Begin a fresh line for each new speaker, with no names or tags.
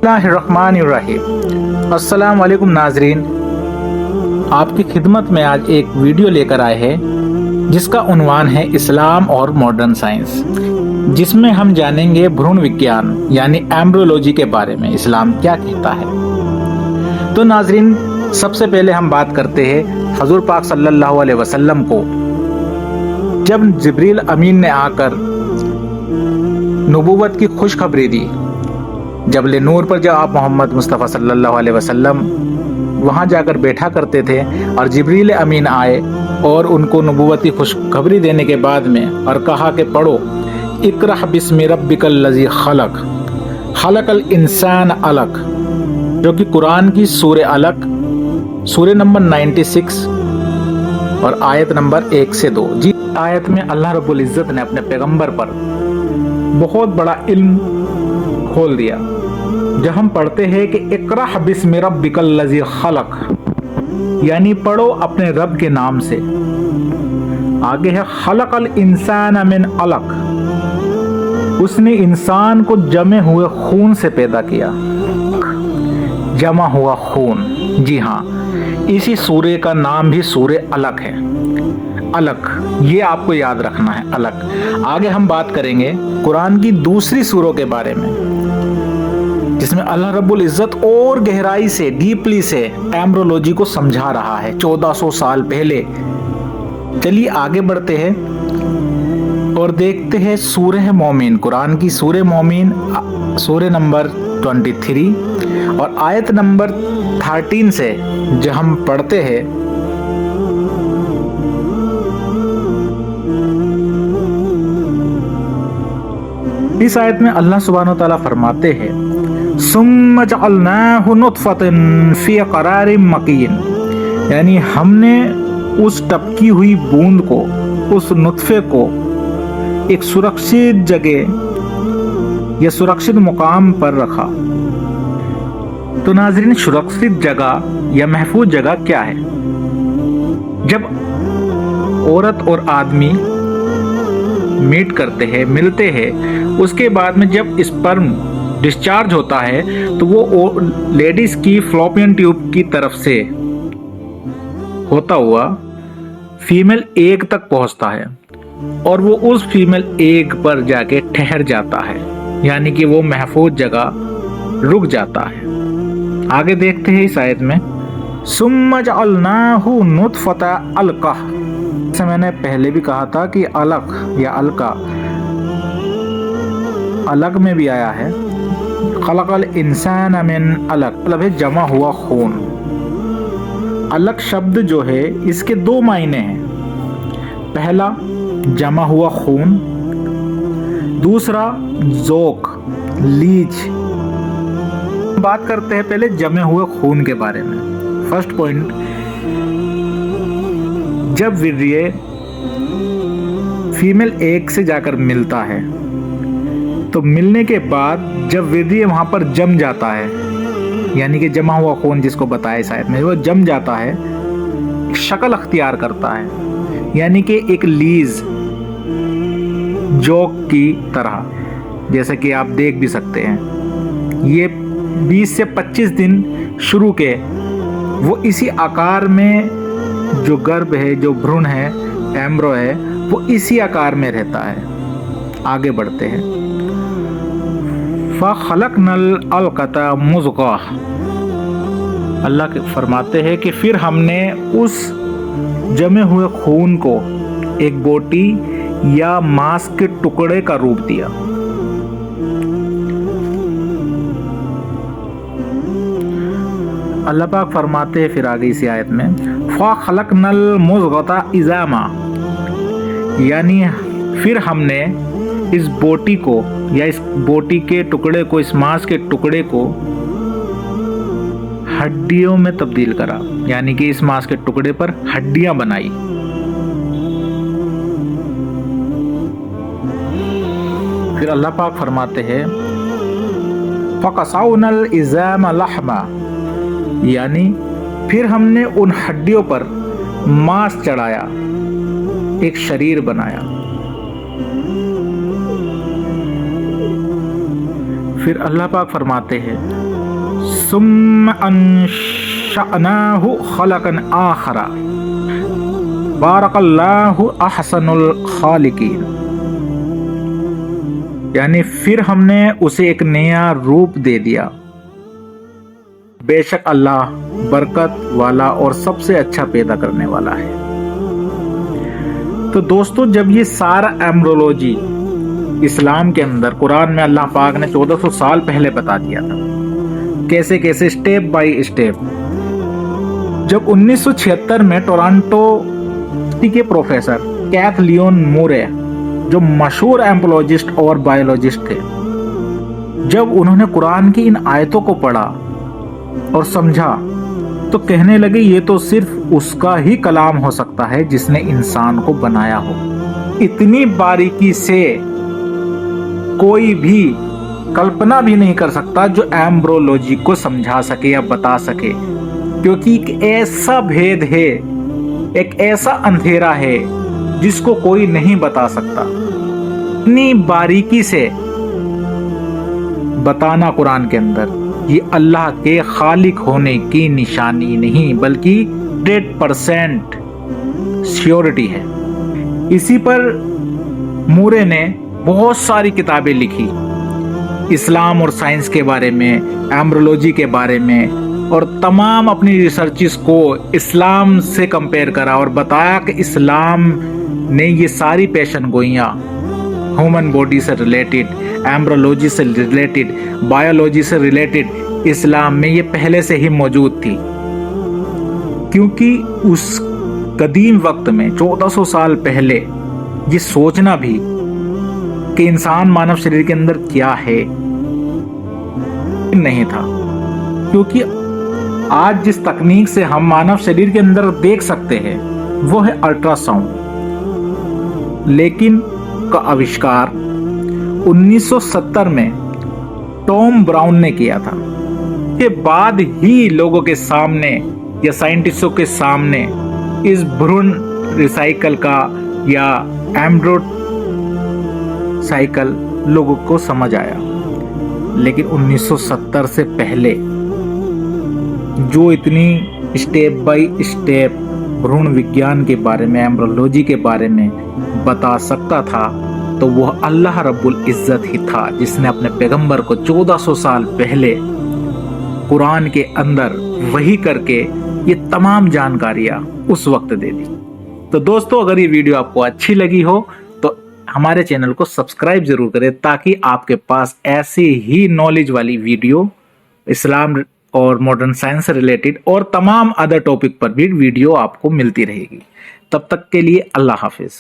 बिस्मिल्लाहिर्रहमानिर्रहीम। अस्सलाम वालेकुम नाजरीन, आपकी खिदमत में आज एक वीडियो लेकर आए हैं जिसका उन्वान है इस्लाम और मॉडर्न साइंस, जिसमें हम जानेंगे भ्रूण विज्ञान यानी एम्ब्रियोलॉजी के बारे में इस्लाम क्या कहता है। तो नाजरीन, सबसे पहले हम बात करते हैं हजूर पाक सल्लल्लाहु अलैहि वसल्लम को जब जिब्रील अमीन ने आकर नबूवत की खुशखबरी दी। जबल नूर पर जब आप मोहम्मद मुस्तफ़ा सल्लल्लाहु अलैहि वसल्लम वहाँ जाकर बैठा करते थे और जिब्रील अमीन आए और उनको नबूवत की खुशखबरी देने के बाद में और कहा कि पढ़ो इक़रा बिस्मि रब्बिकल लज़ी खलक़ खलक़ल इंसान अलक़, जो कि कुरान की सूरे अलक़ सूरे नंबर 96 और आयत नंबर 1 से 2। जी, आयत में अल्लाह रब्बुल इज़्ज़त ने अपने पैगंबर पर बहुत बड़ा इल्म खोल दिया। जब हम पढ़ते हैं कि इक़रा बिस्मि रब्बिकल लज़ी खलक़, यानी पढ़ो अपने रब के नाम से। आगे है खलक़ल इंसान मिन अलक़, उसने इंसान को जमे हुए खून से पैदा किया। जमा हुआ खून, जी हाँ, इसी सूरे का नाम भी सूरे अलक़ है। अलक़, ये आपको याद रखना है, अलक़। आगे हम बात करेंगे कुरान की दूसरी सूरों के बारे में, जिसमें अल्लाह रब्बुल इज़्ज़त और गहराई से, डीपली से एम्ब्रियोलॉजी को समझा रहा है 1400 साल पहले। चलिए आगे बढ़ते हैं और देखते हैं सूरह मोमिन, कुरान की सूरह मोमिन सूरह नंबर 23 और आयत नंबर 13 से जो हम पढ़ते हैं। इस आयत में अल्लाह सुब्हानहु व तआला फरमाते हैं सुम्मा जअलनाहु नुतफतन फी क़रारिम मकीन, यानी हमने उस टपकी हुई बूंद को, उस नुतफे को एक सुरक्षित जगह या सुरक्षित मुकाम पर रखा। तो नाज़रीन, सुरक्षित जगह या महफूज जगह क्या है? जब औरत और आदमी मीट करते हैं, मिलते हैं, उसके बाद में जब स्पर्म डिस्चार्ज होता है तो वो लेडीज की फ्लोपियन ट्यूब की तरफ से होता हुआ फीमेल एग तक पहुंचता है और वो उस फीमेल एग पर जाके ठहर जाता है, यानी कि वो महफूज जगह रुक जाता है। आगे देखते हैं इस आयत में सुम्मा जअलनाहु नुतफता अलक़ह। जैसे मैंने पहले भी कहा था कि अलक़ या अलका अलग में भी आया है। खलक़ल इंसान मिन अलक़, मतलब है जमा हुआ खून। अलग शब्द जो है इसके दो मायने हैं। पहला जमा हुआ खून, दूसरा ज़ोक, लीच। बात करते हैं पहले जमे हुए खून के बारे में। फर्स्ट पॉइंट, जब वीर्य फीमेल एग से जाकर मिलता है तो मिलने के बाद जब वीर्य वहाँ पर जम जाता है, यानी कि जमा हुआ खून जिसको बताया शायद में, वो जम जाता है, शक्ल अख्तियार करता है, यानी कि एक लीज जोक की तरह, जैसे कि आप देख भी सकते हैं। ये 20 से 25 दिन शुरू के वो इसी आकार में, जो गर्भ है, जो भ्रूण है, एम्ब्रो है, वो इसी आकार में रहता है। आगे बढ़ते हैं। फ़ख़लक़नल अलक़ता मुज़ग़ह, अल्लाह के फरमाते हैं कि फिर हमने उस जमे हुए खून को एक बोटी या मांस के टुकड़े का रूप दिया। अल्लाह पाक फरमाते हैं फिर आगे इसी आयत में फ़ख़लक़नल मुज़ग़ता इज़ामा, यानी फिर हमने इस बोटी को या इस बोटी के टुकड़े को, इस मांस के टुकड़े को हड्डियों में तब्दील करा, यानी कि इस मांस के टुकड़े पर हड्डियां बनाई। फिर अल्लाह पाक फरमाते हैं फ़क़सौनल इज़ाम लहमा, यानी फिर हमने उन हड्डियों पर मांस चढ़ाया, एक शरीर बनाया। फिर अल्लाह पाक फरमाते हैं सुम्मा अंशअनाहु खलकन आखरा बारकल्लाहु अहसनुल खालिकीन, यानी फिर हमने उसे एक नया रूप दे दिया, बेशक अल्लाह बरकत वाला और सबसे अच्छा पैदा करने वाला है। तो दोस्तों, जब ये सारा एम्ब्रोलॉजी इस्लाम के अंदर कुरान में अल्लाह पाक ने 1400 साल पहले बता दिया था, कैसे कैसे स्टेप बाय स्टेप। जब 1976 में टोरंटो के प्रोफेसर कैथ लियोन मूरे, जो मशहूर एम्ब्रोलॉजिस्ट और बायोलॉजिस्ट थे, जब उन्होंने कुरान की इन आयतों को पढ़ा और समझा तो कहने लगे ये तो सिर्फ उसका ही कलाम हो सकता है जिसने इंसान को बनाया हो। इतनी बारीकी से कोई भी कल्पना भी नहीं कर सकता जो एम्ब्रोलॉजी को समझा सके या बता सके, क्योंकि एक ऐसा भेद है, एक ऐसा अंधेरा है जिसको कोई नहीं बता सकता। इतनी बारीकी से बताना कुरान के अंदर, ये अल्लाह के खालिक होने की निशानी नहीं बल्कि 100% श्योरिटी है। इसी पर मूरे ने बहुत सारी किताबें लिखी, इस्लाम और साइंस के बारे में, एम्ब्रोलॉजी के बारे में, और तमाम अपनी रिसर्चेस को इस्लाम से कंपेयर करा और बताया कि इस्लाम ने ये सारी पेशन गोइयाँ ह्यूमन बॉडी से रिलेटेड, एम्ब्रोलॉजी से रिलेटेड, बायोलॉजी से रिलेटेड, इस्लाम में ये पहले से ही मौजूद थी। क्योंकि उस कदीम वक्त में 1400 साल पहले ये सोचना भी कि इंसान मानव शरीर के अंदर क्या है नहीं था। क्योंकि आज जिस तकनीक से हम मानव शरीर के अंदर देख सकते हैं वो है अल्ट्रासाउंड, लेकिन का आविष्कार 1970 में टॉम ब्राउन ने किया था। के बाद ही लोगों के सामने या साइंटिस्टों के सामने इस भ्रूण रिसाइकल का या एम्ब्रो साइकिल लोगों को समझ आया। लेकिन 1970 से पहले जो इतनी स्टेप बाय स्टेप भ्रूण विज्ञान के बारे में, एम्ब्रोलॉजी के बारे में बता सकता था तो वह अल्लाह रब्बुल इज्जत ही था, जिसने अपने पैगंबर को 1400 साल पहले कुरान के अंदर वही करके ये तमाम जानकारियां उस वक्त दे दी। तो दोस्तों, अगर ये वीडियो आपको अच्छी लगी हो तो हमारे चैनल को सब्सक्राइब जरूर करें, ताकि आपके पास ऐसी ही नॉलेज वाली वीडियो इस्लाम और मॉडर्न साइंस से रिलेटेड और तमाम अदर टॉपिक पर भी वीडियो आपको मिलती रहेगी। तब तक के लिए अल्लाह हाफिज।